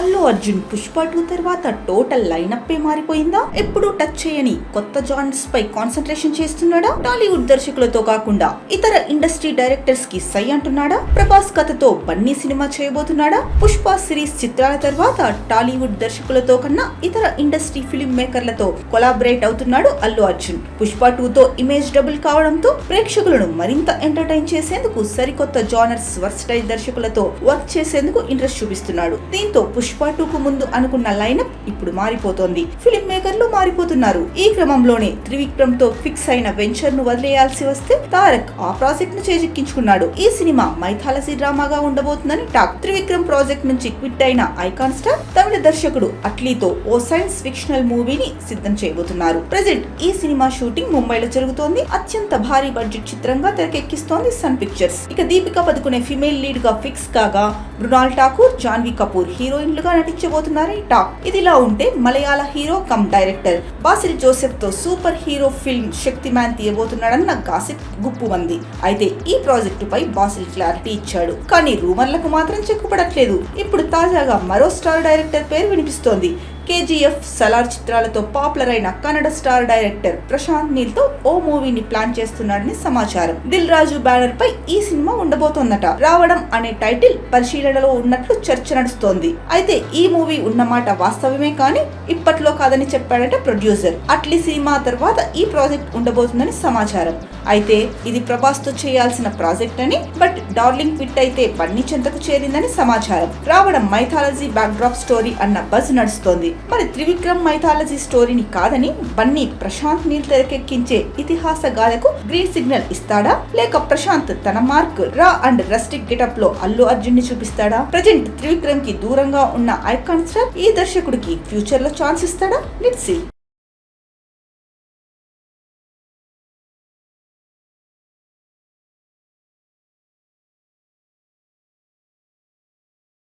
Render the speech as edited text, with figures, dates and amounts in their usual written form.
అల్లు అర్జున్ పుష్ప 2 తర్వాత total lineup మారిపోయిందా? ఎప్పుడు touch చేయని కొత్త జానర్స్ పై కాన్సన్ట్రేషన్ చేస్తున్నాడా? టాలీవుడ్ దర్శకులతో కాకుండా ఇతర ఇండస్ట్రీ డైరెక్టర్స్ కి సై అంటున్నాడా? ప్రభాస్ కథతో బన్నీ సినిమా చేయబోతున్నాడా? పుష్ప సిరీస్ చిత్రాల తర్వాత టాలీవుడ్ దర్శకులతో కన్నా ఇతర ఇండస్ట్రీ ఫిల్మ్ మేకర్లతో కొలాబరేట్ అవుతున్నాడు అల్లు అర్జున్. పుష్ప 2 తో ఇమేజ్ డబుల్ కావడంతో ప్రేక్షకులను మరింత ఎంటర్టైన్ చేసేందుకు సరికొత్త జానర్స్ వర్సటైల్ దర్శకులతో వర్క్ చేసేందుకు ఇంట్రెస్ట్ చూపిస్తున్నాడు. దీంతో పుష్ప 2 కు ముందు అనుకున్న లైనప్ ఇప్పుడు మారిపోతోంది. ఫిల్మ్ మేకర్లు మారిపోతున్నారు. ఈ క్రమంలోనే త్రివిక్రమ్ తో ఫిక్స్ అయిన వెంచర్ ను వదిలేయాల్సి వస్తే తారక్ ఆ ప్రాజెక్ట్ ను చేజిక్కించుకున్నాడు. ఈ సినిమా మైథాలజీ డ్రామాగా ఉండబోతుందని టాక్. త్రివిక్రమ్ ప్రాజెక్ట్ నుంచి క్విట్ అయిన ఐకాన్ స్టార్ తమిళ దర్శకుడు అట్లీతో ఓ సైన్స్ ఫిక్షనల్ మూవీని సిద్ధం చేయబోతున్నారు. ప్రెజెంట్ ఈ సినిమా షూటింగ్ ముంబైలో జరుగుతోంది. అత్యంత భారీ బడ్జెట్ చిత్రంగా తెరకెక్కిస్తోంది సన్ పిక్చర్స్. ఇక దీపిక పదుకునే ఫిమేల్ లీడ్ గా ఫిక్స్ కాగా మృణాల్ ఠాకూర్, జాన్వీ కపూర్ హీరోయిన్లుగా నటించబోతున్నారని టాక్. ఇదిలా ఉంటే మలయాళ hero come director Basil Joseph తో సూపర్ హీరో ఫిల్మ్ శక్తిమాన్ తీయబోతున్నాడన్న గాసిప్ గుప్పుమంది. అయితే ఈ ప్రాజెక్టు పై బాసిల్ క్లారిటీ ఇచ్చాడు. కానీ రూమర్లకు మాత్రం చెక్కుపడట్లేదు. ఇప్పుడు తాజాగా మరో స్టార్ డైరెక్టర్ పేరు వినిపిస్తోంది. కేజీఎఫ్, సలార్ చిత్రాలతో పాపులర్ అయిన కన్నడ స్టార్ డైరెక్టర్ ప్రశాంత్ నీల్ తో ఓ మూవీని ప్లాన్ చేస్తున్నాడని సమాచారం. దిల్ రాజు బ్యానర్ పై ఈ సినిమా ఉండబోతోందట. రావడం అనే టైటిల్ పరిశీలనలో ఉన్నట్లు చర్చ నడుస్తోంది. అయితే ఈ మూవీ ఉన్నమాట వాస్తవమే కానీ ఇప్పట్లో కాదని చెప్పాడట ప్రొడ్యూసర్. అట్లీ సినిమా తర్వాత ఈ ప్రాజెక్ట్ ఉండబోతుందని సమాచారం. అయితే ఇది ప్రభాస్ తో చేయాల్సిన ప్రాజెక్ట్ అని, బట్ డార్లింగ్ క్విట్ అయితే బన్నీ చెంతకు చేరిందని సమాచారం. రావడం మైథాలజీ బ్యాక్ డ్రాప్ స్టోరీ అన్న బజ్ నడుస్తోంది. మరి త్రివిక్రమ్ మైథాలజీ స్టోరీని కాదని బన్నీ ప్రశాంత్ నీల్ తెరకెక్కించే ఇతిహాస గాథకు గ్రీన్ సిగ్నల్ ఇస్తాడా, లేక ప్రశాంత్ తన మార్క్ రా అండ్ రస్టిక్ గెటప్ లో అల్లు అర్జున్ ని చూపిస్తాడా? ప్రెజెంట్ త్రివిక్రమ్ కి దూరంగా ఉన్న ఐకాన్ స్టార్ ఈ దర్శకుడికి ఫ్యూచర్ లో ఛాన్స్ ఇస్తాడా? Let's see.